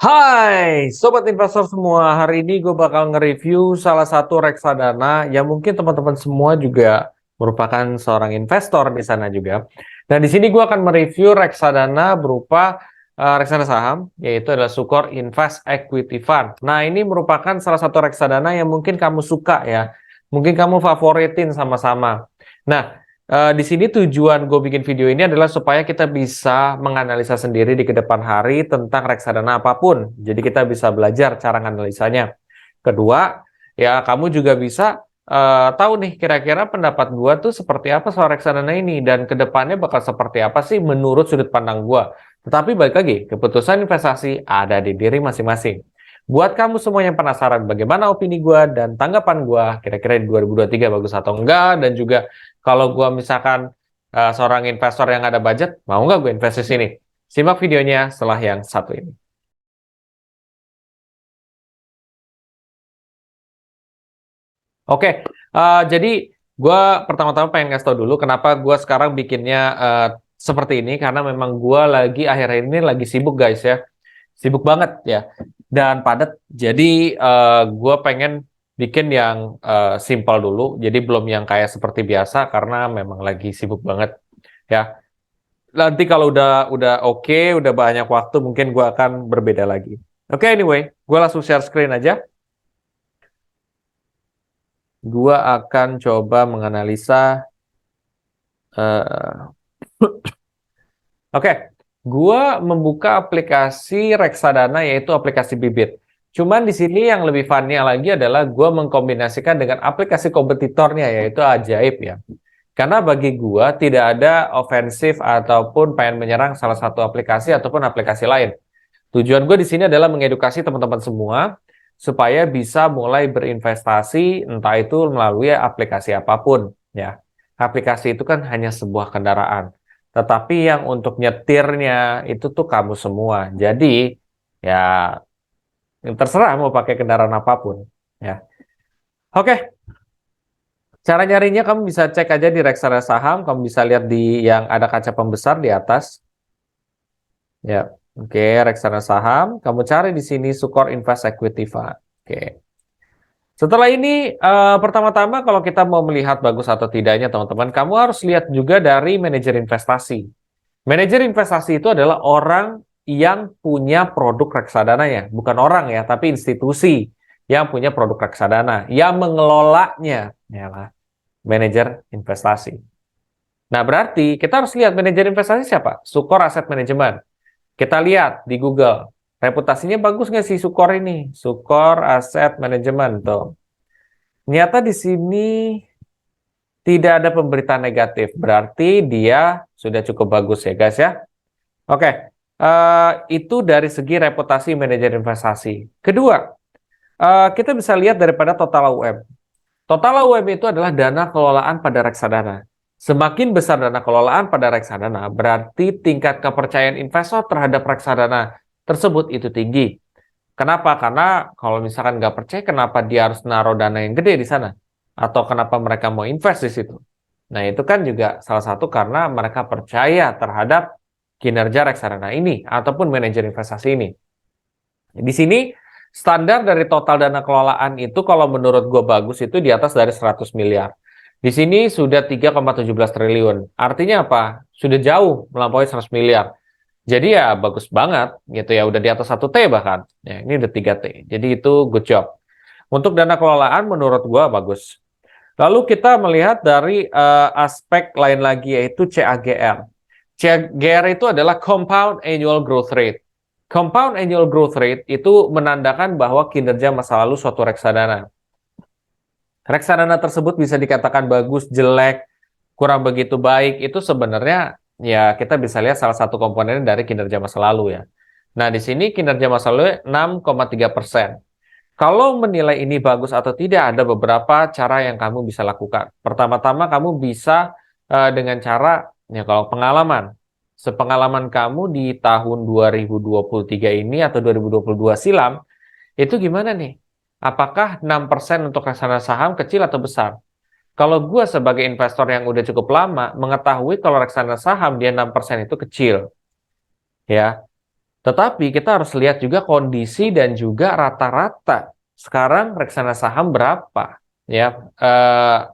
Hai Sobat Investor semua, hari ini gue bakal nge-review salah satu reksadana yang mungkin teman-teman semua juga merupakan seorang investor di sana juga. Nah, di sini gue akan mereview reksadana berupa reksadana saham, yaitu adalah Sukor Invest Equity Fund. Nah, ini merupakan salah satu reksadana yang mungkin kamu suka ya, mungkin kamu favoritin sama-sama. Nah, di sini tujuan gue bikin video ini adalah supaya kita bisa menganalisa sendiri di kedepan hari tentang reksadana apapun. Jadi kita bisa belajar cara menganalisanya. Kedua, ya kamu juga bisa tahu nih kira-kira pendapat gue tuh seperti apa soal reksadana ini dan kedepannya bakal seperti apa sih menurut sudut pandang gue. Tetapi balik lagi, keputusan investasi ada di diri masing-masing. Buat kamu semua yang penasaran bagaimana opini gue dan tanggapan gue, kira-kira di 2023 bagus atau enggak, dan juga kalau gue misalkan seorang investor yang ada budget, mau nggak gue invest di sini? Simak videonya setelah yang satu ini. Oke, jadi gue pertama-tama pengen ngasih tau dulu kenapa gue sekarang bikinnya seperti ini, karena memang gue lagi akhir ini lagi sibuk guys ya, sibuk banget ya, dan padat. Jadi gue pengen bikin yang simpel dulu, jadi belum yang kayak seperti biasa karena memang lagi sibuk banget ya. Nanti kalau udah oke, udah banyak waktu, mungkin gue akan berbeda lagi. Oke, anyway, gue langsung share screen aja. Gue akan coba menganalisa. eh, Oke, gue membuka aplikasi reksadana, yaitu aplikasi Bibit. Cuman di sini yang lebih funnya lagi adalah gue mengkombinasikan dengan aplikasi kompetitornya, yaitu Ajaib ya. Karena bagi gue tidak ada ofensif ataupun pengen menyerang salah satu aplikasi ataupun aplikasi lain. Tujuan gue di sini adalah mengedukasi teman-teman semua supaya bisa mulai berinvestasi, entah itu melalui aplikasi apapun ya. Aplikasi itu kan hanya sebuah kendaraan, tetapi yang untuk nyetirnya itu tuh kamu semua. Jadi ya terserah mau pakai kendaraan apapun ya. Oke, cara nyarinya kamu bisa cek aja di reksadana saham, kamu bisa lihat di yang ada kaca pembesar di atas. Ya, oke, reksadana saham. Kamu cari di sini Sukor Invest Equity Fund. Oke. Setelah ini, pertama-tama kalau kita mau melihat bagus atau tidaknya, teman-teman, kamu harus lihat juga dari manajer investasi. Manajer investasi itu adalah orang yang punya produk reksadana ya, bukan orang ya, tapi institusi yang punya produk reksadana, yang mengelolanya, ya lah, manajer investasi. Nah, berarti kita harus lihat manajer investasi siapa? Sukor Asset Management. Kita lihat di Google, reputasinya bagus nggak sih Sukor ini? Sukor Asset Management tuh. Ternyata di sini tidak ada pemberitaan negatif, berarti dia sudah cukup bagus ya guys ya. Oke, itu dari segi reputasi manajer investasi. Kedua, kita bisa lihat daripada total AUM. Total AUM itu adalah dana kelolaan pada reksadana. Semakin besar dana kelolaan pada reksadana, berarti tingkat kepercayaan investor terhadap reksadana tersebut itu tinggi. Kenapa? Karena kalau misalkan nggak percaya, kenapa dia harus naruh dana yang gede di sana? Atau kenapa mereka mau invest di situ? Nah, itu kan juga salah satu karena mereka percaya terhadap kinerja reksadana ini ataupun manajer investasi ini. Di sini standar dari total dana kelolaan itu kalau menurut gue bagus itu di atas dari 100 miliar. Di sini sudah 3,17 triliun. Artinya apa? Sudah jauh melampaui 100 miliar. Jadi ya bagus banget gitu ya, udah di atas 1T bahkan. Ya, ini udah 3T. Jadi itu good job. Untuk dana kelolaan menurut gua bagus. Lalu kita melihat dari aspek lain lagi yaitu CAGR. CAGR itu adalah Compound Annual Growth Rate. Compound Annual Growth Rate itu menandakan bahwa kinerja masa lalu suatu reksadana. Reksadana tersebut bisa dikatakan bagus, jelek, kurang begitu baik, itu sebenarnya ya kita bisa lihat salah satu komponen dari kinerja masa lalu ya. Nah, di sini kinerja masa lalu 6,3%. Kalau menilai ini bagus atau tidak, ada beberapa cara yang kamu bisa lakukan. Pertama-tama kamu bisa dengan cara, ya kalau pengalaman. Sepengalaman kamu di tahun 2023 ini atau 2022 silam, itu gimana nih? Apakah 6% untuk reksadana saham kecil atau besar? Kalau gue sebagai investor yang udah cukup lama, mengetahui kalau reksadana saham dia 6% itu kecil. Ya, Tetapi kita harus lihat juga kondisi dan juga rata-rata. Sekarang reksadana saham berapa? Ya,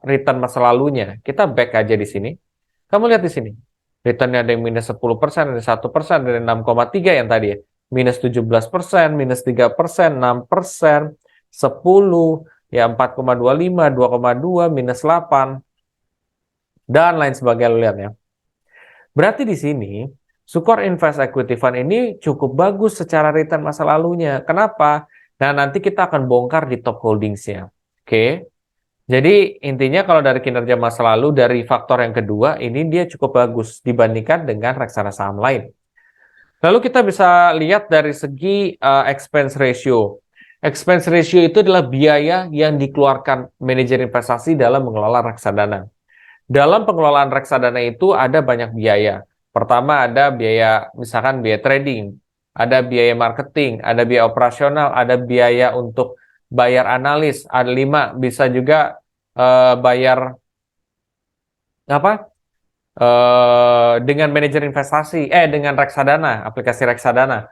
return masa lalunya. Kita back aja di sini. Kamu lihat di sini. Returnnya ada yang minus 10%, ada 1%, ada 6,3 yang tadi ya. Minus 17%, minus 3%, 6%, 10, ya 4,25, 2,2, minus 8, dan lain sebagainya. Lihat ya. Berarti di sini, Sukor Invest Equity Fund ini cukup bagus secara return masa lalunya. Kenapa? Nah, nanti kita akan bongkar di top holdingsnya. Oke. Jadi intinya kalau dari kinerja masa lalu, dari faktor yang kedua, ini dia cukup bagus dibandingkan dengan reksadana saham lain. Lalu kita bisa lihat dari segi expense ratio. Expense ratio itu adalah biaya yang dikeluarkan manajer investasi dalam mengelola reksadana. Dalam pengelolaan reksadana itu ada banyak biaya. Pertama ada biaya, misalkan biaya trading, ada biaya marketing, ada biaya operasional, ada biaya untuk bayar analis, ada 5, bisa juga bayar apa? Dengan manajer investasi, dengan reksadana, aplikasi reksadana.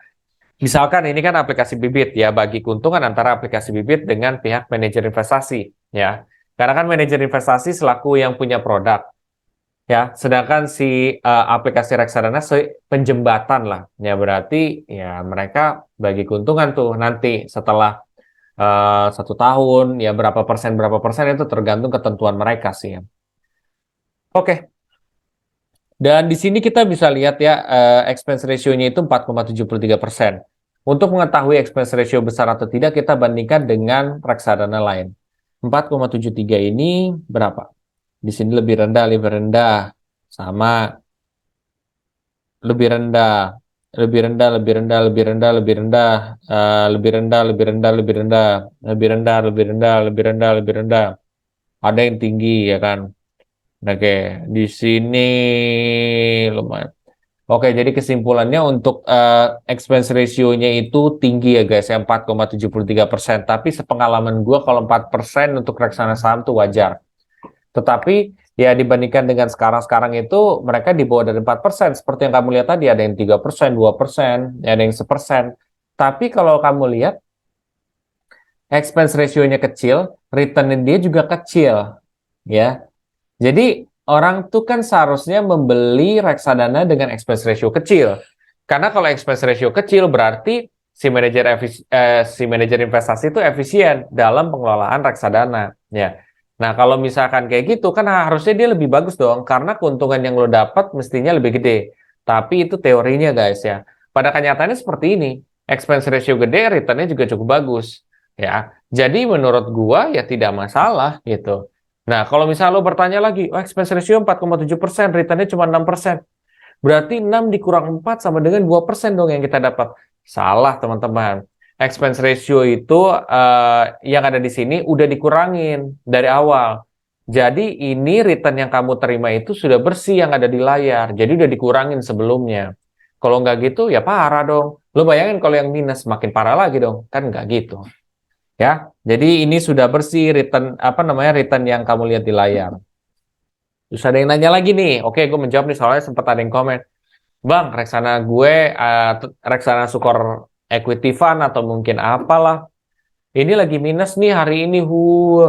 Misalkan ini kan aplikasi bibit ya, bagi keuntungan antara aplikasi bibit dengan pihak manajer investasi ya. Karena kan manajer investasi selaku yang punya produk ya, sedangkan si aplikasi reksadana penjembatan lah ya, berarti ya mereka bagi keuntungan tuh nanti setelah 1 tahun ya, berapa persen itu tergantung ketentuan mereka sih ya. Oke. Dan di sini kita bisa lihat ya, expense ratio-nya itu 4,73%. Untuk mengetahui expense ratio besar atau tidak, kita bandingkan dengan reksadana lain. 4,73 ini berapa? Di sini lebih rendah, sama, lebih rendah, lebih rendah, lebih rendah, lebih rendah, lebih rendah, lebih rendah, lebih rendah, lebih rendah, lebih rendah, lebih rendah, lebih rendah, lebih rendah. Ada yang tinggi ya kan? Oke, di sini lumayan. Oke, jadi kesimpulannya untuk expense ratio-nya itu tinggi ya guys, ya 4,73%. Tapi sepengalaman gue kalau 4% untuk reksadana saham itu wajar. Tetapi ya dibandingkan dengan sekarang-sekarang itu mereka di bawah dari 4%. Seperti yang kamu lihat tadi, ada yang 3%, 2%, ada yang 1%. Tapi kalau kamu lihat expense ratio-nya kecil, return dia juga kecil. Ya, jadi orang tuh kan seharusnya membeli reksadana dengan expense ratio kecil. Karena kalau expense ratio kecil berarti si manajer investasi itu efisien dalam pengelolaan reksadana. Ya. Nah, kalau misalkan kayak gitu kan harusnya dia lebih bagus dong, karena keuntungan yang lo dapat mestinya lebih gede. Tapi itu teorinya guys ya. Pada kenyataannya seperti ini. Expense ratio gede, returnnya juga cukup bagus. Ya. Jadi menurut gua ya tidak masalah gitu. Nah, kalau misalnya lo bertanya lagi, oh, expense ratio 4,7%, returnnya cuma 6%. Berarti 6 dikurang 4 sama dengan 2% dong yang kita dapat. Salah, teman-teman. Expense ratio itu yang ada di sini udah dikurangin dari awal. Jadi ini return yang kamu terima itu sudah bersih yang ada di layar. Jadi udah dikurangin sebelumnya. Kalau nggak gitu, ya parah dong. Lo bayangin kalau yang minus, makin parah lagi dong. Kan nggak gitu. Ya, jadi ini sudah bersih return return yang kamu lihat di layar. Terus ada yang nanya lagi nih, oke gue menjawab nih soalnya sempat ada yang komen, bang reksana gue reksana Sukor Equity Fund atau mungkin apalah, ini lagi minus nih hari ini,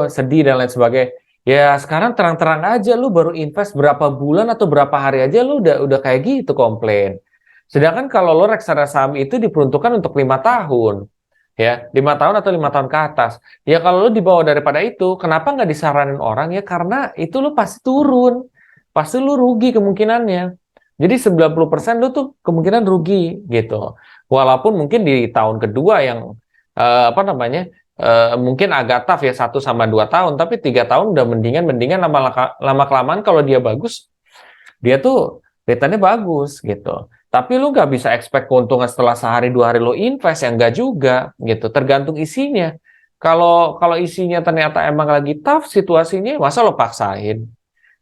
sedih dan lain sebagainya. Ya sekarang terang-terang aja lu baru invest berapa bulan atau berapa hari aja lu udah kayak gitu komplain. Sedangkan kalau lo reksadana saham itu diperuntukkan untuk 5 tahun. Ya, 5 tahun atau 5 tahun ke atas. Ya kalau lu di bawah daripada itu, kenapa nggak disaranin orang ya? Karena itu lu pasti turun, pasti lu rugi kemungkinannya. Jadi 90% lu tuh kemungkinan rugi gitu. Walaupun mungkin di tahun kedua yang mungkin agak tough ya, 1 sama 2 tahun, tapi 3 tahun udah mendingan lama kelamaan kalau dia bagus, dia tuh returnnya bagus gitu. Tapi lu nggak bisa expect keuntungan setelah sehari 2 hari lo invest, ya nggak juga gitu. Tergantung isinya. Kalau isinya ternyata emang lagi tough situasinya, masa lo paksain?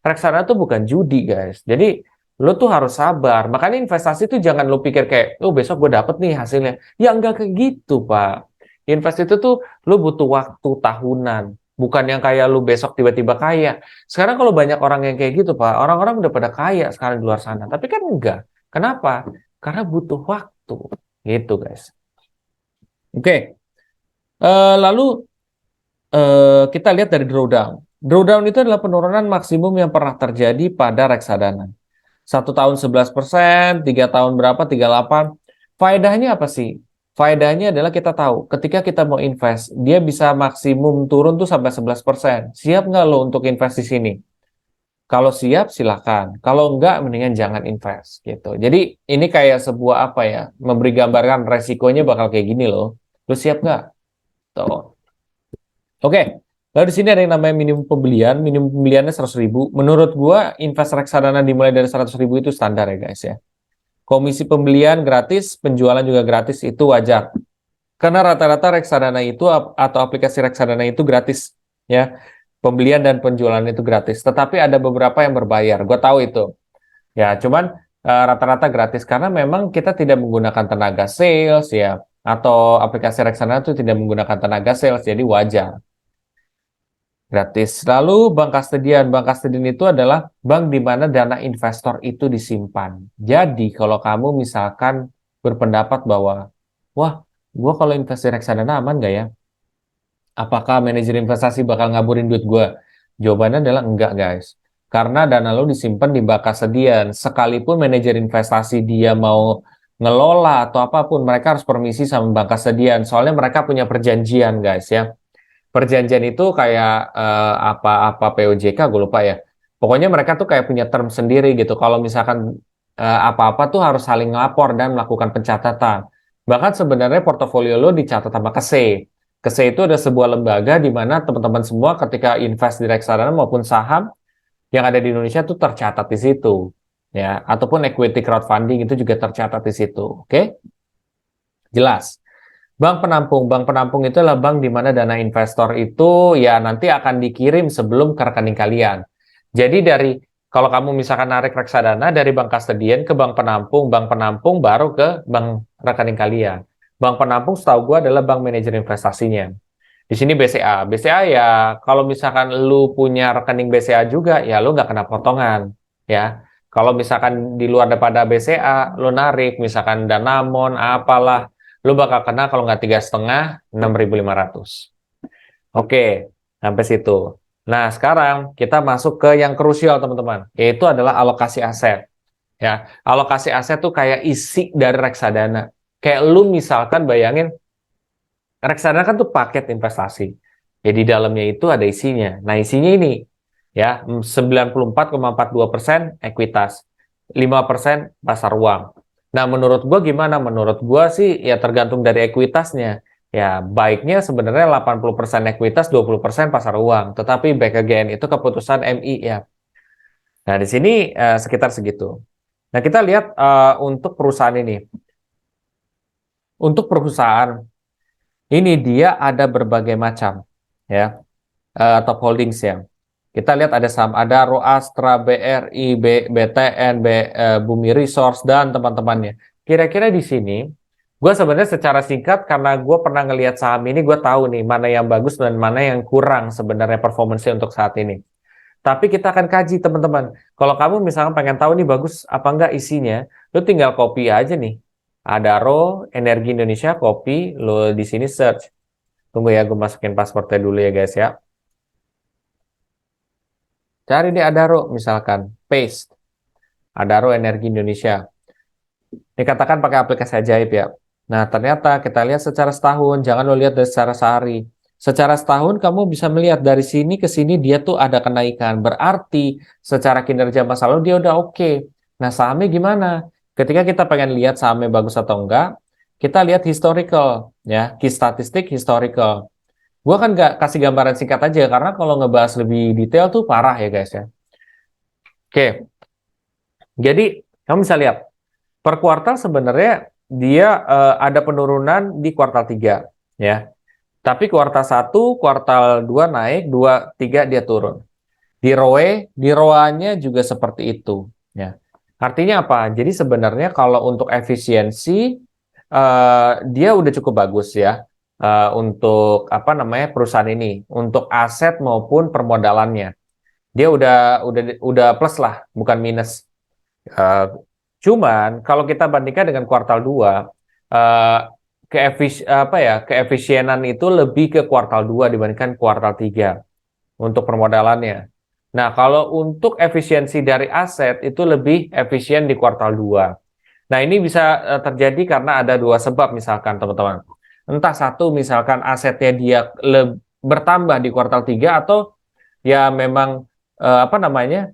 Reksadana tuh bukan judi guys. Jadi lo tuh harus sabar. Makanya investasi tuh jangan lo pikir kayak, oh besok gue dapet nih hasilnya. Ya nggak kayak gitu Pak. Invest itu tuh lo butuh waktu tahunan. Bukan yang kayak lu besok tiba-tiba kaya. Sekarang kalau banyak orang yang kayak gitu, Pak, orang-orang udah pada kaya sekarang di luar sana. Tapi kan enggak. Kenapa? Karena butuh waktu. Gitu guys. Oke. Lalu kita lihat dari drawdown. Drawdown itu adalah penurunan maksimum yang pernah terjadi pada reksadana. 1 tahun 11%, 3 tahun berapa, 38. Faedahnya apa sih? Faedahnya adalah kita tahu, ketika kita mau invest, dia bisa maksimum turun tuh sampai 11%. Siap nggak lo untuk invest di sini? Kalau siap, silahkan. Kalau enggak, mendingan jangan invest. Gitu. Jadi, ini kayak sebuah apa ya, memberi gambaran resikonya bakal kayak gini loh. Lo siap nggak? Tuh. Oke, lalu di sini ada yang namanya minimum pembelian. Minimum pembeliannya 100.000. Menurut gua, invest reksadana dimulai dari 100.000 itu standar ya guys ya. Komisi pembelian gratis, penjualan juga gratis, itu wajar. Karena rata-rata reksadana itu atau aplikasi reksadana itu gratis ya. Pembelian dan penjualan itu gratis. Tetapi ada beberapa yang berbayar. Gue tahu itu. Ya, cuman rata-rata gratis karena memang kita tidak menggunakan tenaga sales ya, atau aplikasi reksadana itu tidak menggunakan tenaga sales, jadi wajar. Gratis. Lalu bank kastedian. Bank kastedian itu adalah bank di mana dana investor itu disimpan. Jadi kalau kamu misalkan berpendapat bahwa, wah, gua kalau investasi reksadana aman nggak ya? Apakah manajer investasi bakal ngaburin duit gua? Jawabannya adalah enggak, guys. Karena dana lo disimpan di bank kastedian. Sekalipun manajer investasi dia mau ngelola atau apapun, mereka harus permisi sama bank kastedian. Soalnya mereka punya perjanjian, guys ya. Perjanjian itu kayak apa-apa POJK, gue lupa ya. Pokoknya mereka tuh kayak punya term sendiri gitu. Kalau misalkan apa-apa tuh harus saling ngelapor dan melakukan pencatatan. Bahkan sebenarnya portofolio lo dicatat sama KSE. KSE itu ada sebuah lembaga di mana teman-teman semua ketika invest di reksadana maupun saham yang ada di Indonesia tuh tercatat di situ. Ya, ataupun equity crowdfunding itu juga tercatat di situ. Oke? Jelas. Bank penampung. Bank penampung itu adalah bank di mana dana investor itu ya nanti akan dikirim sebelum ke rekening kalian. Jadi kalau kamu misalkan narik reksadana dari bank kastedian ke bank penampung baru ke bank rekening kalian. Bank penampung setahu gue adalah bank manajer investasinya. Di sini BCA. BCA ya kalau misalkan lu punya rekening BCA juga ya lu nggak kena potongan ya. Kalau misalkan di luar daripada BCA, lu narik misalkan Danamon apalah, lu bakal kena kalau nggak 3,5, 6.500. Oke, sampai situ. Nah, sekarang kita masuk ke yang krusial, teman-teman, yaitu adalah alokasi aset. Ya, alokasi aset tuh kayak isi dari reksadana. Kayak lu misalkan bayangin, reksadana kan tuh paket investasi. Jadi di dalamnya itu ada isinya. Nah, isinya ini ya 94,42% ekuitas, 5% pasar uang. Nah, menurut gua gimana? Menurut gua sih ya tergantung dari ekuitasnya. Ya, baiknya sebenarnya 80% ekuitas, 20% pasar uang. Tetapi back again itu keputusan MI ya. Nah, di sini sekitar segitu. Nah, kita lihat untuk perusahaan ini. Untuk perusahaan ini dia ada berbagai macam ya, top holdings ya. Kita lihat ada saham, ada Roastra, BRI, BTN, Bumi Resource dan teman-temannya. Kira-kira di sini, gue sebenarnya secara singkat karena gue pernah ngelihat saham ini, gue tahu nih mana yang bagus dan mana yang kurang sebenarnya performance-nya untuk saat ini. Tapi kita akan kaji teman-teman. Kalau kamu misalnya pengen tahu nih bagus apa enggak isinya, lu tinggal copy aja nih. Adaro, Energi Indonesia, copy, lu di sini search. Tunggu ya, gue masukin passwordnya dulu ya guys ya. Cari di Adaro misalkan, paste. Adaro Energi Indonesia. Ini katakan pakai aplikasi ajaib ya. Nah, ternyata kita lihat secara setahun, jangan lo lihat dari secara sehari. Secara setahun kamu bisa melihat dari sini ke sini dia tuh ada kenaikan. Berarti secara kinerja masa lalu dia udah oke. Nah, sahamnya gimana? Ketika kita pengen lihat sahamnya bagus atau enggak, kita lihat historical ya, key statistik historical. Gua kan nggak kasih gambaran singkat aja karena kalau ngebahas lebih detail tuh parah ya guys ya. Oke, jadi kamu bisa lihat per kuartal sebenarnya dia ada penurunan di kuartal 3 ya. Tapi kuartal 1, kuartal 2 naik, 2, 3 dia turun. Di ROE, di ROA-nya juga seperti itu ya. Artinya apa? Jadi sebenarnya kalau untuk efisiensi dia udah cukup bagus ya untuk apa namanya perusahaan ini, untuk aset maupun permodalannya. Dia udah plus lah, bukan minus. Eh, Cuman kalau kita bandingkan dengan kuartal 2, eh, keefisienan itu lebih ke kuartal 2 dibandingkan kuartal 3 untuk permodalannya. Nah, kalau untuk efisiensi dari aset itu lebih efisien di kuartal 2. Nah, ini bisa terjadi karena ada dua sebab misalkan teman-teman. Entah satu misalkan asetnya dia bertambah di kuartal 3 atau ya memang apa namanya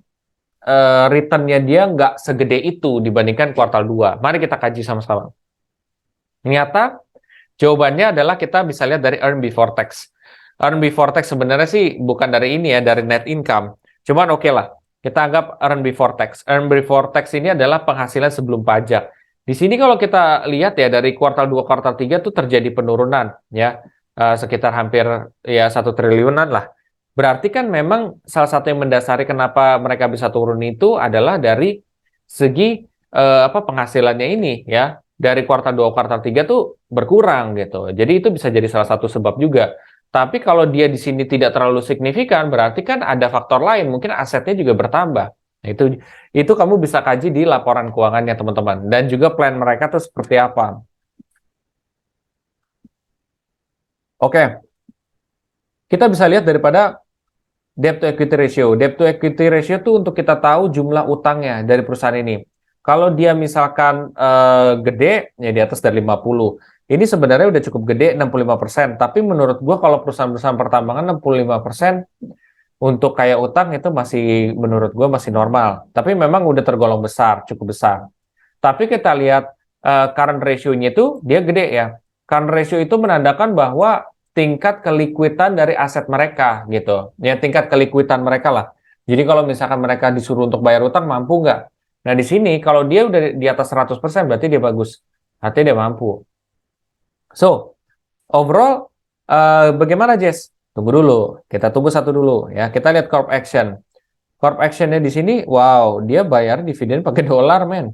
returnnya dia nggak segede itu dibandingkan kuartal 2. Mari kita kaji sama-sama. Ternyata jawabannya adalah kita bisa lihat dari earn before tax. Earn before tax sebenarnya sih bukan dari ini ya, dari net income. Cuman oke lah, kita anggap earn before tax. Earn before tax ini adalah penghasilan sebelum pajak. Di sini kalau kita lihat ya dari kuartal 2 kuartal 3 tuh terjadi penurunan ya, sekitar hampir ya 1 triliunan lah. Berarti kan memang salah satu yang mendasari kenapa mereka bisa turun itu adalah dari segi apa penghasilannya ini ya. Dari kuartal 2 kuartal 3 tuh berkurang gitu. Jadi itu bisa jadi salah satu sebab juga. Tapi kalau dia di sini tidak terlalu signifikan, berarti kan ada faktor lain, mungkin asetnya juga bertambah. Nah, itu kamu bisa kaji di laporan keuangannya, teman-teman. Dan juga plan mereka tuh seperti apa. Oke, kita bisa lihat daripada debt to equity ratio. Debt to equity ratio itu untuk kita tahu jumlah utangnya dari perusahaan ini. Kalau dia misalkan gede, ya di atas dari 50. Ini sebenarnya udah cukup gede, 65%. Tapi menurut gua kalau perusahaan-perusahaan pertambangan 65% untuk kayak utang itu masih, menurut gua masih normal. Tapi memang udah tergolong besar, cukup besar. Tapi kita lihat current ratio-nya itu dia gede ya. Current ratio itu menandakan bahwa tingkat kelikuidan dari aset mereka gitu. Ya tingkat kelikuidan mereka lah. Jadi kalau misalkan mereka disuruh untuk bayar utang mampu nggak? Nah di sini kalau dia udah di atas 100% berarti dia bagus. Artinya dia mampu. So, overall bagaimana Jess? Tunggu dulu. Kita tunggu satu dulu ya. Kita lihat corp action. Corp actionnya di sini, wow, dia bayar dividen pakai dolar, men.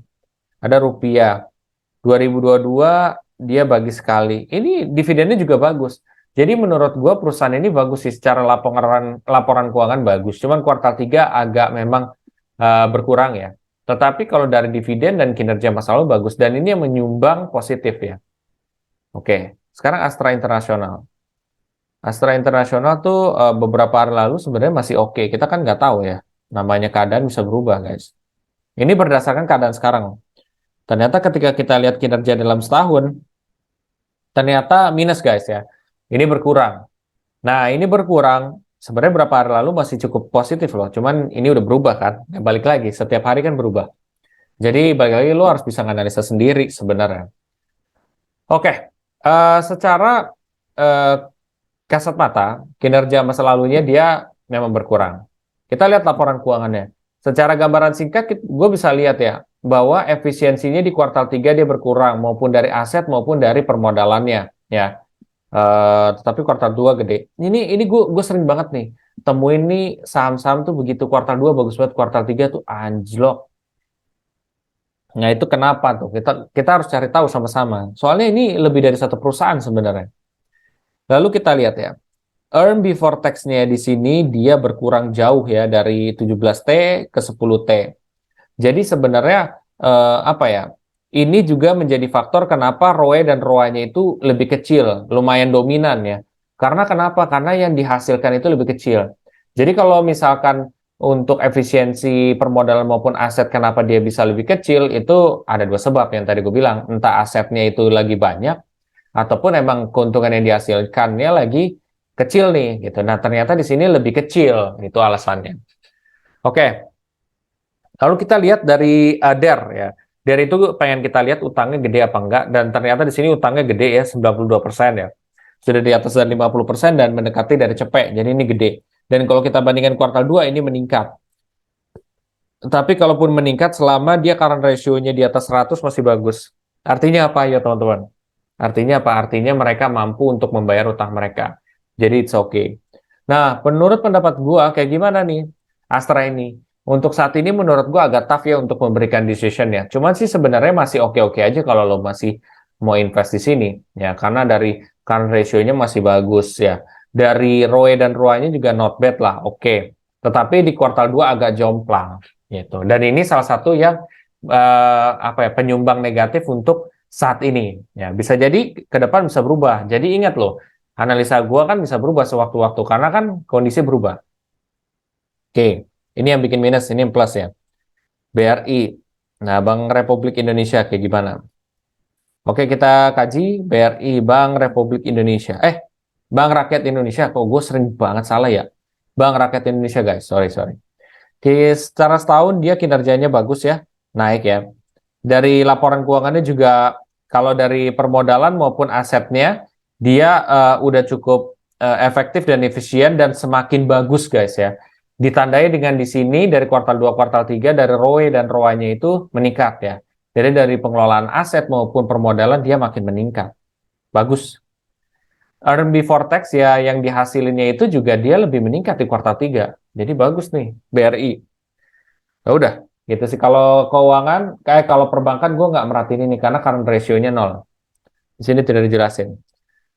Ada rupiah. 2022 dia bagi sekali. Ini dividennya juga bagus. Jadi menurut gua perusahaan ini bagus sih secara laporan keuangan bagus. Cuman kuartal 3 agak memang berkurang ya. Tetapi kalau dari dividen dan kinerja masa lalu bagus dan ini yang menyumbang positif ya. Oke, sekarang Astra Internasional. Astra Internasional tuh beberapa hari lalu sebenarnya masih oke. Kita kan nggak tahu ya. Namanya keadaan bisa berubah, guys. Ini berdasarkan keadaan sekarang. Ternyata ketika kita lihat kinerja dalam setahun, ternyata minus guys ya. Ini berkurang. Nah, ini berkurang. Sebenarnya berapa hari lalu masih cukup positif loh. Cuman ini udah berubah kan. Ya, balik lagi, setiap hari kan berubah. Jadi balik lagi lo harus bisa menganalisa sendiri sebenarnya. Oke, secara eh, kasat mata, kinerja masa lalunya dia memang berkurang. Kita lihat laporan keuangannya. Secara gambaran singkat, gue bisa lihat ya, bahwa efisiensinya di kuartal 3 dia berkurang, maupun dari aset maupun dari permodalannya. Ya, tetapi kuartal 2 gede. Ini gue sering banget nih, temuin nih saham-saham tuh begitu kuartal 2 bagus banget, kuartal 3 tuh anjlok. Nah itu kenapa tuh? Kita harus cari tahu sama-sama. Soalnya ini lebih dari satu perusahaan sebenarnya. Lalu kita lihat ya. Earn before tax-nya di sini dia berkurang jauh ya dari 17T ke 10T. Jadi sebenarnya apa ya? Ini juga menjadi faktor kenapa ROE dan ROA-nya itu lebih kecil, lumayan dominan ya. Karena kenapa? Karena yang dihasilkan itu lebih kecil. Jadi kalau misalkan untuk efisiensi permodalan maupun aset kenapa dia bisa lebih kecil itu ada dua sebab yang tadi gue bilang. Entah asetnya itu lagi banyak ataupun emang keuntungan yang dihasilkannya lagi kecil nih gitu. Nah, ternyata di sini lebih kecil, itu alasannya. Oke. Lalu kita lihat dari DER ya. DER itu pengen kita lihat utangnya gede apa enggak dan ternyata di sini utangnya gede ya 92% ya. Sudah di atas dari 50% dan mendekati dari cepek. Jadi ini gede. Dan kalau kita bandingkan kuartal 2 ini meningkat. Tapi kalaupun meningkat selama dia current ratio-nya di atas 100 masih bagus. Artinya apa ya teman-teman? Artinya apa? Artinya mereka mampu untuk membayar utang mereka. Jadi it's okay. Nah, menurut pendapat gua kayak gimana nih Astra ini? Untuk saat ini menurut gua agak tough ya untuk memberikan decision ya. Cuman sih sebenarnya masih oke-oke aja kalau lo masih mau invest di sini ya karena dari current ratio-nya masih bagus ya. Dari ROE dan ROA-nya juga not bad lah, oke. Tetapi di kuartal 2 agak jomplang gitu. Dan ini salah satu yang apa ya penyumbang negatif untuk saat ini. Ya, bisa jadi ke depan bisa berubah. Jadi ingat loh, analisa gua kan bisa berubah sewaktu-waktu karena kan kondisi berubah. Oke, ini yang bikin minus, ini yang plus ya. BRI. Nah, Bank Republik Indonesia kayak gimana? Oke, kita kaji BRI, Bank Republik Indonesia. Bank Rakyat Indonesia. Kok gue sering banget salah ya? Bank Rakyat Indonesia, guys. Sorry, sorry. Secara setahun dia kinerjanya bagus ya, naik ya. Dari laporan keuangannya juga, kalau dari permodalan maupun asetnya, dia udah cukup efektif dan efisien dan semakin bagus, guys ya. Ditandai dengan di sini dari kuartal 2, kuartal 3, dari ROE dan ROA-nya itu meningkat ya. Jadi dari pengelolaan aset maupun permodalan dia makin meningkat. Bagus. Earn before tax ya yang dihasilinnya itu juga dia lebih meningkat di kuartal 3. Jadi bagus nih BRI. Ya udah, gitu sih. Kalau keuangan, kayak kalau perbankan gue nggak merhatiin ini karena current ratio-nya 0. Di sini tidak dijelasin.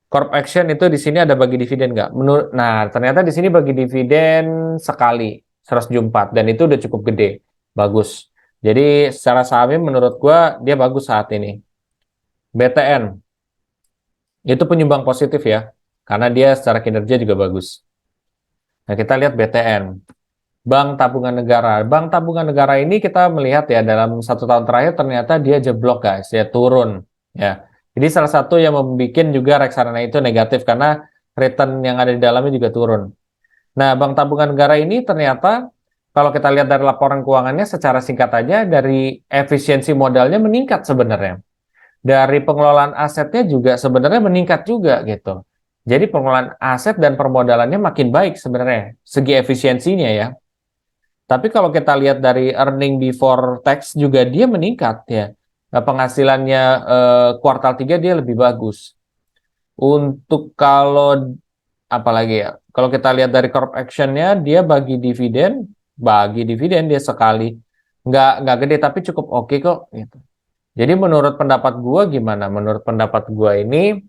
Corp action itu di sini ada bagi dividen nggak? Nah, ternyata di sini bagi dividen sekali, 174, dan itu udah cukup gede. Bagus. Jadi secara sahamnya menurut gue dia bagus saat ini. BTN, itu penyumbang positif ya, karena dia secara kinerja juga bagus. Nah, kita lihat BTN. Bank Tabungan Negara. Bank Tabungan Negara ini kita melihat ya dalam 1 tahun terakhir ternyata dia jeblok guys, ya turun. Ya, jadi salah satu yang membuat juga reksadana itu negatif karena return yang ada di dalamnya juga turun. Nah, Bank Tabungan Negara ini ternyata kalau kita lihat dari laporan keuangannya secara singkat aja dari efisiensi modalnya meningkat sebenarnya. Dari pengelolaan asetnya juga sebenarnya meningkat juga gitu. Jadi pengelolaan aset dan permodalannya makin baik sebenarnya segi efisiensinya ya. Tapi kalau kita lihat dari earning before tax juga dia meningkat ya. Penghasilannya kuartal 3 dia lebih bagus. Untuk kalau apalagi ya, kalau kita lihat dari corp action-nya dia bagi dividen dia sekali. Nggak gede tapi cukup oke kok gitu. Jadi menurut pendapat gua gimana? Menurut pendapat gua ini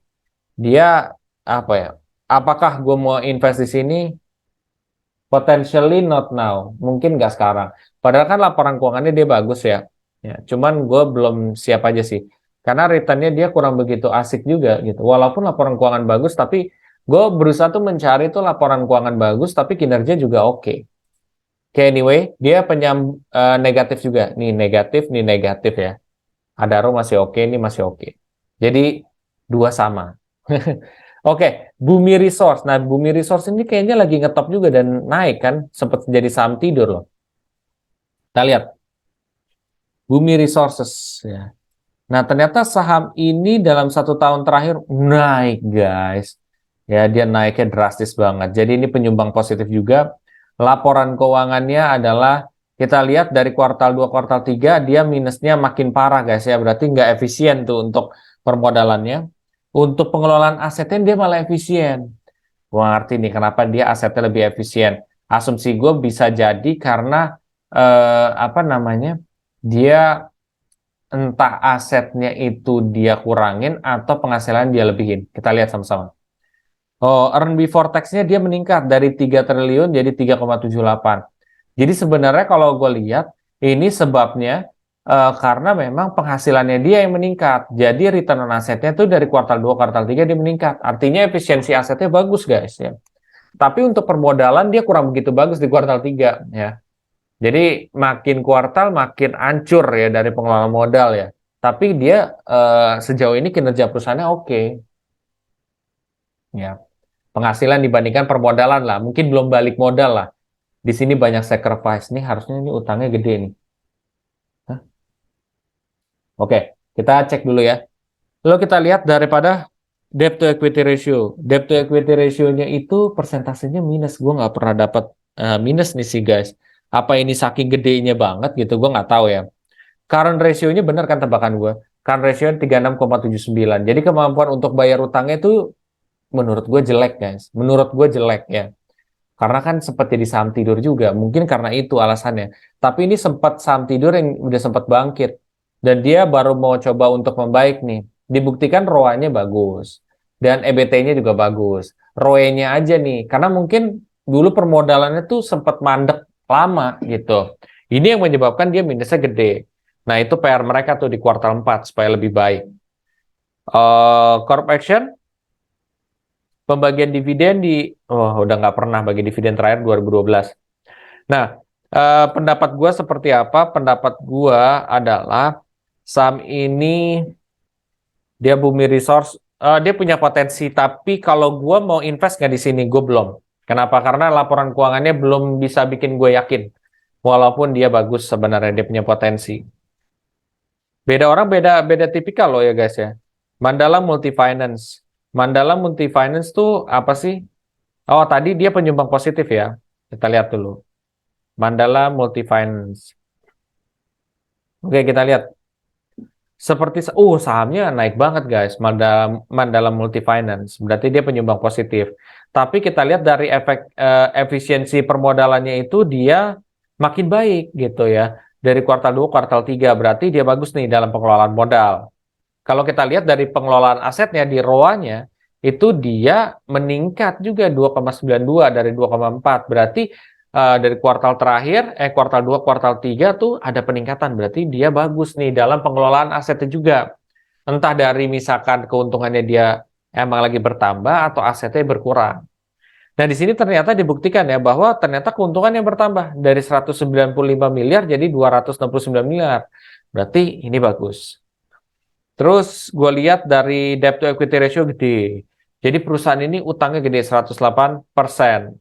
dia apa ya? Apakah gua mau invest di sini? Potentially not now, mungkin nggak sekarang. Padahal kan laporan keuangannya dia bagus ya. Ya, cuman gue belum siap aja sih. Karena returnnya dia kurang begitu asik juga gitu. Walaupun laporan keuangan bagus, tapi gue berusaha tuh mencari tuh laporan keuangan bagus, tapi kinerja juga oke. Oke, anyway, dia negatif juga. Nih negatif ya. Adaro masih oke, ini masih oke. Jadi dua sama. Oke, Bumi Resource. Nah, Bumi Resource ini kayaknya lagi ngetop juga dan naik kan, sempat jadi saham tidur loh. Kita lihat Bumi Resources ya. Nah, ternyata saham ini dalam 1 tahun terakhir naik, guys. Ya, dia naiknya drastis banget. Jadi ini penyumbang positif juga. Laporan keuangannya adalah kita lihat dari kuartal 2, kuartal 3 dia minusnya makin parah, guys ya. Berarti nggak efisien tuh untuk permodalannya. Untuk pengelolaan asetnya dia malah efisien. Gua ngerti nih kenapa dia asetnya lebih efisien. Asumsi gue bisa jadi karena apa namanya, dia entah asetnya itu dia kurangin atau penghasilan dia lebihin. Kita lihat sama-sama. Oh, earn before tax-nya dia meningkat dari 3 triliun jadi 3,78. Jadi sebenarnya kalau gue lihat ini sebabnya karena memang penghasilannya dia yang meningkat. Jadi return on asetnya tuh dari kuartal 2, kuartal 3 dia meningkat. Artinya efisiensi asetnya bagus, guys ya. Tapi untuk permodalan dia kurang begitu bagus di kuartal 3 ya. Jadi makin kuartal makin hancur ya dari pengelolaan modal ya. Tapi dia sejauh ini kinerja perusahaannya oke. Ya. Penghasilan dibandingkan permodalan lah. Mungkin belum balik modal lah. Di sini banyak sacrifice nih, harusnya ini utangnya gede nih. Hah? Oke, kita cek dulu ya. Lalu kita lihat daripada debt to equity ratio. Debt to equity ratio-nya itu persentasenya minus. Gue nggak pernah dapat minus nih sih guys. Apa ini saking gedenya banget gitu, gue nggak tahu ya. Current ratio-nya benar kan tebakan gue. Current ratio 36,79. Jadi kemampuan untuk bayar utangnya itu menurut gue jelek guys. Menurut gue jelek ya. Karena kan sempat jadi saham tidur juga. Mungkin karena itu alasannya. Tapi ini sempat saham tidur yang udah sempat bangkit. Dan dia baru mau coba untuk membaik nih. Dibuktikan ROA-nya bagus. Dan EBT-nya juga bagus. ROE-nya aja nih. Karena mungkin dulu permodalannya tuh sempat mandek lama gitu. Ini yang menyebabkan dia minusnya gede. Nah itu PR mereka tuh di kuartal 4 supaya lebih baik. Corp Action, pembagian dividen udah nggak pernah bagi dividen terakhir 2012. Nah, pendapat gua seperti apa? Pendapat gua adalah saham ini dia Bumi Resource, dia punya potensi, tapi kalau gua mau invest nggak di sini, gue belum. Kenapa? Karena laporan keuangannya belum bisa bikin gue yakin. Walaupun dia bagus sebenarnya, dia punya potensi. Beda orang, beda beda tipikal loh ya guys ya. Mandala Multifinance. Mandala Multifinance tuh apa sih? Oh, tadi dia penyumbang positif ya. Kita lihat dulu. Mandala Multifinance. Oke, kita lihat. Sahamnya naik banget guys, Mandala Multifinance. Berarti dia penyumbang positif. Tapi kita lihat dari efisiensi permodalannya itu dia makin baik gitu ya. Dari kuartal 2, kuartal 3 berarti dia bagus nih dalam pengelolaan modal. Kalau kita lihat dari pengelolaan asetnya di ROA-nya, itu dia meningkat juga 2,92 dari 2,4. Berarti dari kuartal terakhir, kuartal 2, kuartal 3 tuh ada peningkatan. Berarti dia bagus nih dalam pengelolaan asetnya juga. Entah dari misalkan keuntungannya dia emang lagi bertambah atau asetnya berkurang. Nah, di sini ternyata dibuktikan ya bahwa ternyata keuntungan yang bertambah dari 195 miliar jadi 269 miliar. Berarti ini bagus. Terus gue lihat dari debt to equity ratio gede. Jadi perusahaan ini utangnya gede 108%.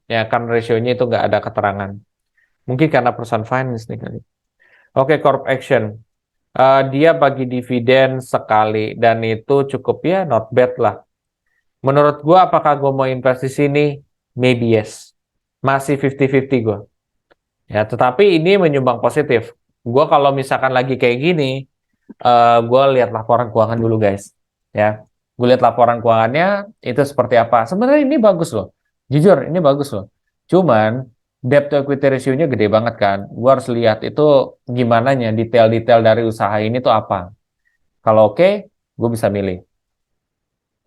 Ya kan rasionya itu nggak ada keterangan. Mungkin karena perusahaan finance nih kali. Oke, Corp Action. Dia bagi dividen sekali dan itu cukup ya not bad lah. Menurut gue apakah gue mau invest di sini? Maybe yes. Masih 50-50 gue. Ya, tetapi ini menyumbang positif. Gue kalau misalkan lagi kayak gini, gue lihat laporan keuangan dulu guys, ya. Gue lihat laporan keuangannya itu seperti apa. Sebenarnya ini bagus loh, jujur ini bagus loh. Cuman debt to equity ratio-nya gede banget kan. Gue harus lihat itu gimana nya detail-detail dari usaha ini tuh apa. Kalau oke, gue bisa milih.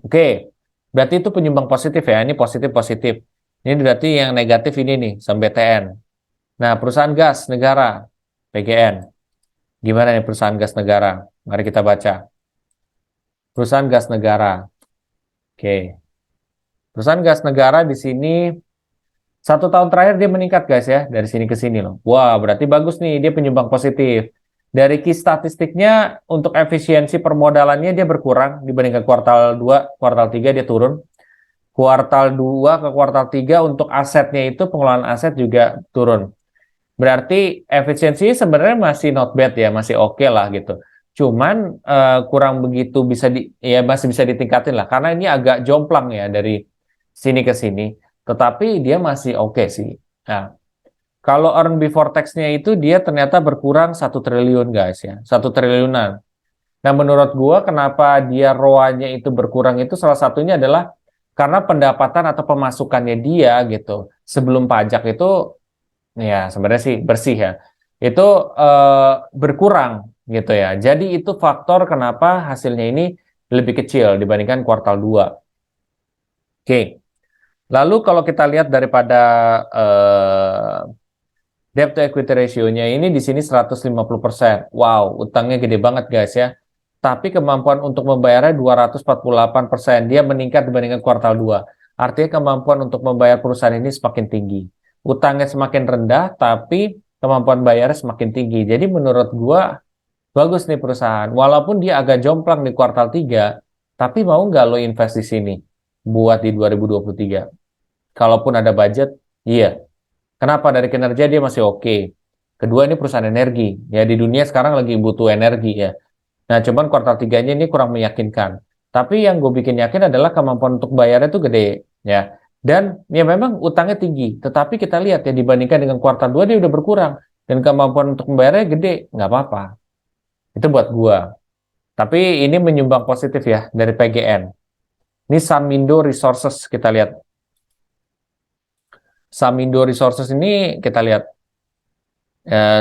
Oke, berarti itu penyumbang positif ya. Ini positif positif. Ini berarti yang negatif ini nih, sampai BTN. Nah, perusahaan gas negara, PGN. Gimana nih perusahaan gas negara? Mari kita baca. Perusahaan gas negara. Oke. Perusahaan gas negara di sini 1 tahun terakhir dia meningkat guys ya. Dari sini ke sini loh. Wah, berarti bagus nih. Dia penyumbang positif. Dari key statistiknya untuk efisiensi permodalannya dia berkurang dibandingkan kuartal 2, kuartal 3 dia turun. Kuartal 2 ke kuartal 3 untuk asetnya itu pengelolaan aset juga turun. Berarti efisiensi sebenarnya masih not bad ya, masih oke lah gitu. Cuman kurang begitu ya masih bisa ditingkatin lah karena ini agak jomplang ya dari sini ke sini. Tetapi dia masih oke sih. Nah, kalau earn before tax-nya itu dia ternyata berkurang 1 triliun guys ya, 1 triliunan. Nah, menurut gua kenapa dia ROA-nya itu berkurang itu salah satunya adalah karena pendapatan atau pemasukannya dia gitu sebelum pajak itu ya, sebenarnya sih bersih ya. Itu berkurang gitu ya. Jadi itu faktor kenapa hasilnya ini lebih kecil dibandingkan kuartal 2. Oke. Lalu kalau kita lihat daripada eh, debt to equity ratio-nya ini di sini 150%. Wow, utangnya gede banget guys ya. Tapi kemampuan untuk membayarnya 248%. Dia meningkat dibandingkan kuartal 2. Artinya kemampuan untuk membayar perusahaan ini semakin tinggi. Utangnya semakin rendah, tapi kemampuan bayarnya semakin tinggi. Jadi menurut gua bagus nih perusahaan. Walaupun dia agak jomplang di kuartal 3, tapi mau nggak lo invest di sini buat di 2023? Kalaupun ada budget, iya. Kenapa? Dari kinerja dia masih oke. Kedua ini perusahaan energi. Ya di dunia sekarang lagi butuh energi ya. Nah cuman kuartal 3-nya ini kurang meyakinkan. Tapi yang gue bikin yakin adalah kemampuan untuk bayarnya itu gede. Ya. Dan ya memang utangnya tinggi. Tetapi kita lihat ya dibandingkan dengan kuartal 2 dia udah berkurang. Dan kemampuan untuk membayarnya gede. Nggak apa-apa. Itu buat gua. Tapi ini menyumbang positif ya dari PGN. Ini Samindo Resources kita lihat. Samindo Resources ini kita lihat.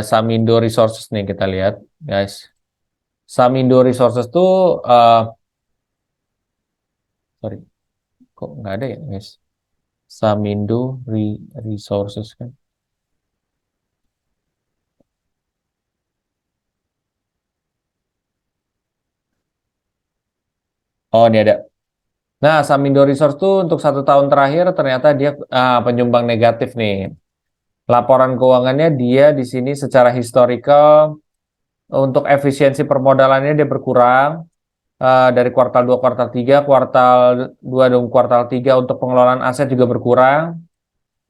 Samindo Resources nih kita lihat, guys. Samindo Resources tuh, sorry, kok nggak ada ya, guys? Samindo Resources kan. Oh, ini ada. Nah, Samindo Resource tuh untuk 1 tahun terakhir ternyata dia penyumbang negatif nih. Laporan keuangannya dia di sini secara historical untuk efisiensi permodalannya dia berkurang dari kuartal 2 kuartal 3 kuartal 2 dan kuartal 3 untuk pengelolaan aset juga berkurang.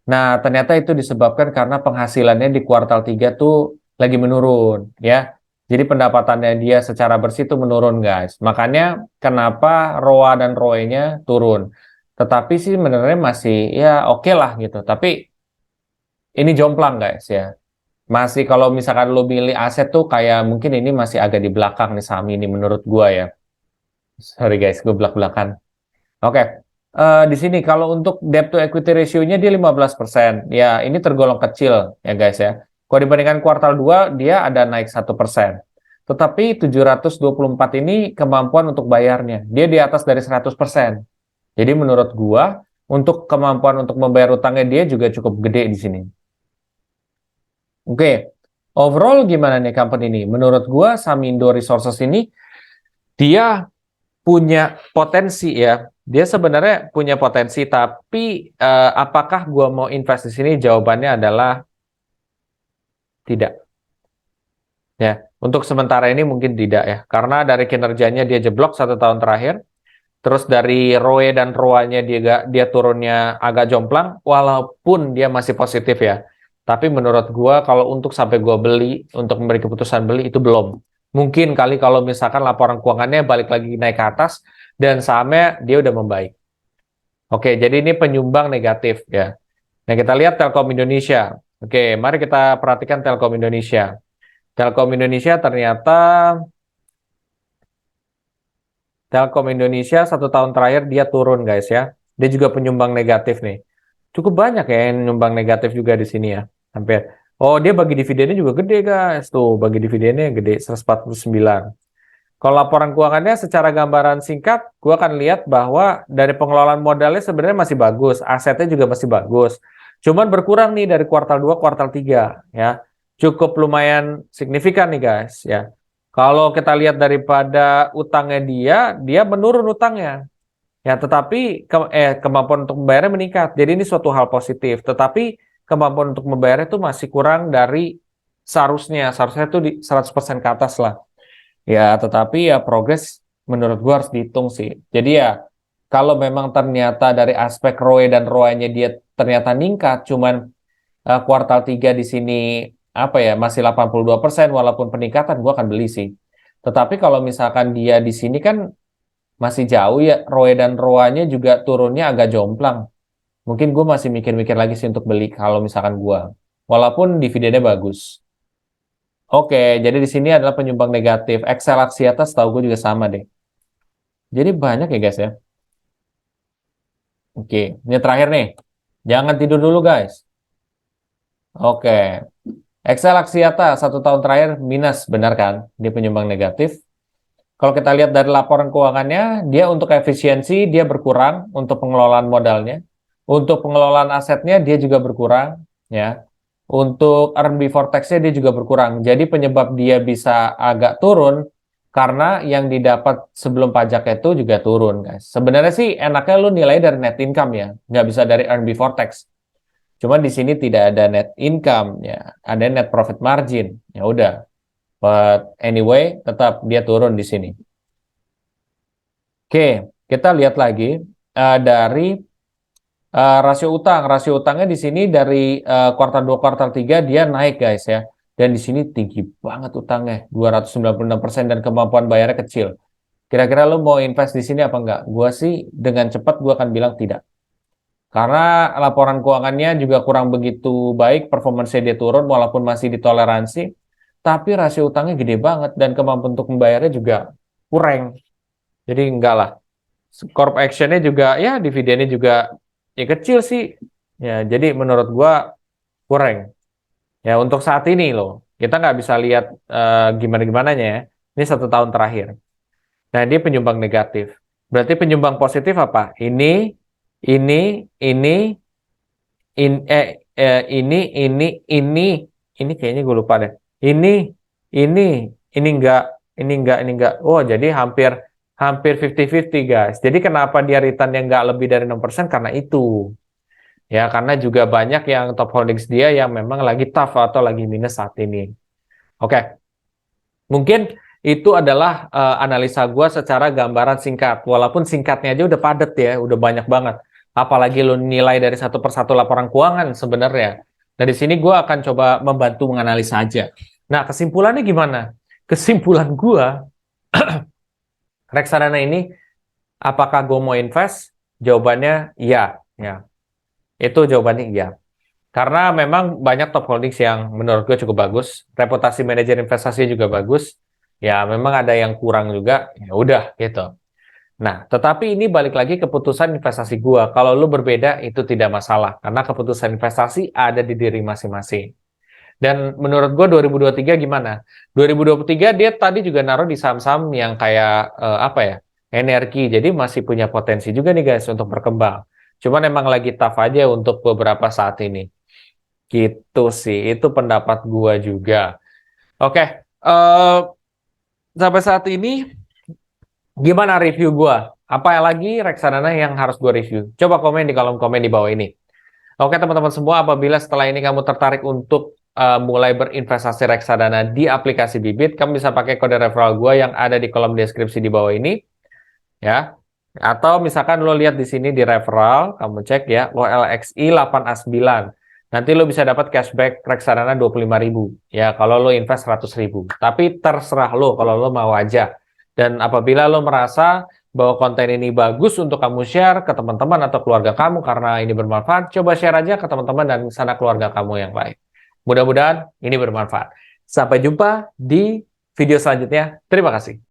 Nah, ternyata itu disebabkan karena penghasilannya di kuartal 3 tuh lagi menurun, ya. Jadi pendapatannya dia secara bersih itu menurun, guys. Makanya kenapa ROA dan ROE-nya turun. Tetapi sih sebenarnya masih ya oke lah gitu. Tapi ini jomplang, guys, ya. Masih kalau misalkan lo milih aset tuh kayak mungkin ini masih agak di belakang nih saham ini menurut gua ya. Sorry guys, gue belak-belakan. Oke, di sini kalau untuk debt to equity ratio-nya dia 15%. Ya, ini tergolong kecil ya guys ya. Kalau dibandingkan kuartal 2 dia ada naik 1%. Tetapi 724 ini kemampuan untuk bayarnya. Dia di atas dari 100%. Jadi menurut gua, untuk kemampuan untuk membayar utangnya dia juga cukup gede di sini. Oke, overall gimana nih company ini? Menurut gua, Samindo Resources ini dia punya potensi ya. Dia sebenarnya punya potensi, tapi apakah gua mau invest di sini? Jawabannya adalah tidak. Ya, untuk sementara ini mungkin tidak ya, karena dari kinerjanya dia jeblok 1 tahun terakhir, terus dari ROE dan ROA-nya dia turunnya agak jomplang, walaupun dia masih positif ya. Tapi menurut gua kalau untuk sampai gua beli, untuk memberi keputusan beli itu belum. Mungkin kali kalau misalkan laporan keuangannya balik lagi naik ke atas dan sahamnya dia udah membaik. Oke, jadi ini penyumbang negatif ya. Nah, kita lihat Telkom Indonesia. Oke, mari kita perhatikan Telkom Indonesia. Telkom Indonesia ternyata Telkom Indonesia 1 tahun terakhir dia turun guys ya. Dia juga penyumbang negatif nih. Cukup banyak ya yang nyumbang negatif juga di sini ya. Hampir. Oh, dia bagi dividennya juga gede guys. Tuh, bagi dividennya gede 149. Kalau laporan keuangannya secara gambaran singkat, gua akan lihat bahwa dari pengelolaan modalnya sebenarnya masih bagus, asetnya juga masih bagus. Cuman berkurang nih dari kuartal 2 kuartal 3 ya. Cukup lumayan signifikan nih guys ya. Kalau kita lihat daripada utangnya dia menurun utangnya. Ya, tetapi kemampuan untuk membayarnya meningkat. Jadi ini suatu hal positif. Tetapi kemampuan untuk membayarnya itu masih kurang dari seharusnya. Seharusnya itu di 100% ke atas lah. Ya, tetapi ya progres menurut gua harus dihitung sih. Jadi ya kalau memang ternyata dari aspek ROE dan ROA-nya dia ternyata ningkat, cuman kuartal 3 di sini apa ya masih 82% walaupun peningkatan gua akan beli sih. Tetapi kalau misalkan dia di sini kan masih jauh ya ROE dan ROA-nya juga turunnya agak jomplang. Mungkin gue masih mikir-mikir lagi sih untuk beli kalau misalkan gua. Walaupun dividennya bagus. Oke, jadi di sini adalah penyumbang negatif. Excel Axiata tahu gue juga sama deh. Jadi banyak ya guys ya. Oke, ini terakhir nih. Jangan tidur dulu guys. Oke, Excel Axiata 1 tahun terakhir minus, benar kan? Dia penyumbang negatif. Kalau kita lihat dari laporan keuangannya, dia untuk efisiensi dia berkurang untuk pengelolaan modalnya. Untuk pengelolaan asetnya dia juga berkurang, ya. Untuk earn before tax-nya dia juga berkurang. Jadi penyebab dia bisa agak turun karena yang didapat sebelum pajak itu juga turun, guys. Sebenarnya sih enaknya lu nilai dari net income ya, nggak bisa dari earn before tax. Cuma di sini tidak ada net income ya, ada net profit margin. Ya udah. But anyway, tetap dia turun di sini. Oke, kita lihat lagi dari rasio utang. Rasio utangnya di sini dari kuartal 2 kuartal 3 dia naik guys ya. Dan di sini tinggi banget utangnya, 296% dan kemampuan bayarnya kecil. Kira-kira lo mau invest di sini apa enggak? Gua sih dengan cepat gua akan bilang tidak. Karena laporan keuangannya juga kurang begitu baik, performance dia turun walaupun masih ditoleransi, tapi rasio utangnya gede banget dan kemampuan untuk membayarnya juga kurang. Jadi enggak lah. Corp actionnya juga ya dividennya juga ya kecil sih. Ya, jadi menurut gua kurang. Ya untuk saat ini loh, kita nggak bisa lihat gimana-gimananya ya. Ini 1 tahun terakhir. Nah, dia penyumbang negatif. Berarti penyumbang positif apa? Ini, ini, in, eh, ini, ini kayaknya gue lupa deh. Ini, ini, ini enggak, ini enggak, ini enggak. Oh, jadi hampir Hampir 50-50 guys. Jadi kenapa dia return-nya nggak lebih dari 6%? Karena itu. Ya, karena juga banyak yang top holdings dia yang memang lagi tough atau lagi minus saat ini. Oke, mungkin itu adalah analisa gue secara gambaran singkat. Walaupun singkatnya aja udah padet ya, udah banyak banget. Apalagi lo nilai dari satu persatu laporan keuangan sebenarnya. Nah, di sini gue akan coba membantu menganalisa aja. Nah, kesimpulannya gimana? Kesimpulan gue, reksadana ini, apakah gue mau invest? Jawabannya iya. Ya, itu jawabannya iya. Karena memang banyak top holdings yang menurut gue cukup bagus, reputasi manajer investasi juga bagus. Ya, memang ada yang kurang juga. Ya udah gitu. Nah, tetapi ini balik lagi keputusan investasi gue. Kalau lu berbeda itu tidak masalah karena keputusan investasi ada di diri masing-masing. Dan menurut gue 2023 gimana? 2023 dia tadi juga naruh di saham-saham yang kayak apa ya? Energi. Jadi masih punya potensi juga nih guys untuk berkembang. Cuman emang lagi tough aja untuk beberapa saat ini. Gitu sih, itu pendapat gua juga. Oke, sampai saat ini gimana review gua? Apa lagi reksadana yang harus gua review? Coba komen di kolom komen di bawah ini. Oke teman-teman semua, apabila setelah ini kamu tertarik untuk mulai berinvestasi reksadana di aplikasi Bibit, kamu bisa pakai kode referral gua yang ada di kolom deskripsi di bawah ini, ya. Atau misalkan lo lihat di sini di referral, kamu cek ya, lo LXI 8A9. Nanti lo bisa dapat cashback reksadana 25.000. Ya, kalau lo invest 100.000. Tapi terserah lo kalau lo mau aja. Dan apabila lo merasa bahwa konten ini bagus untuk kamu share ke teman-teman atau keluarga kamu karena ini bermanfaat, coba share aja ke teman-teman dan sana keluarga kamu yang lain. Mudah-mudahan ini bermanfaat. Sampai jumpa di video selanjutnya. Terima kasih.